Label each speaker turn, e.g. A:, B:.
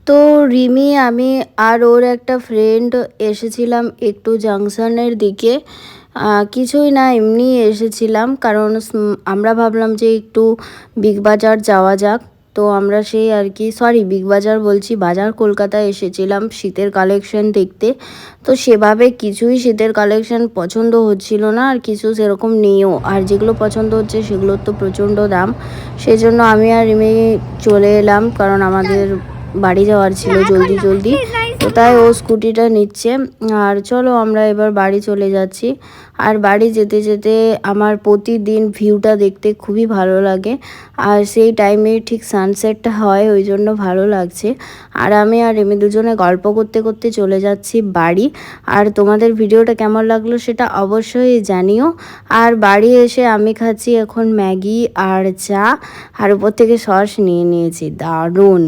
A: তো রিমি, আমি আর ওর একটা ফ্রেন্ড এসেছিলাম একটু জাংশনের দিকে। কিছুই না, এমনি এসেছিলাম, কারণ আমরা ভাবলাম যে একটু বিগ বাজার যাওয়া যাক। তো আমরা সেই আর কি, সরি বিগ বাজার বলছি, বাজার কলকাতায় এসেছিলাম শীতের কালেকশন দেখতে। তো সেভাবে কিছুই শীতের কালেকশন পছন্দ হচ্ছিল না, আর কিছু সেরকম নেইও, আর যেগুলো পছন্দ হচ্ছে সেগুলোর তো প্রচণ্ড দাম। সেই জন্য আমি আর রিমি চলে এলাম, কারণ আমাদের বাড়ি যাওয়ার ছিল জলদি জলদি। তো তাই ও স্কুটিটা নিচ্ছে। আর চলো আমরা এবার বাড়ি চলে যাচ্ছি। আর বাড়ি যেতে যেতে আমার প্রতিদিন ভিউটা দেখতে খুবই ভালো লাগে, আর সেই টাইমে ঠিক সানসেটটা হয়, ওই জন্য ভালো লাগছে। আর আমি আর এমনি দুজনে গল্প করতে করতে চলে যাচ্ছি বাড়ি। আর তোমাদের ভিডিওটা কেমন লাগলো সেটা অবশ্যই জানিও। আর বাড়ি এসে আমি খাচ্ছি এখন ম্যাগি আর চা, আর উপর থেকে সস নিয়ে নিয়েছি, দারুণ।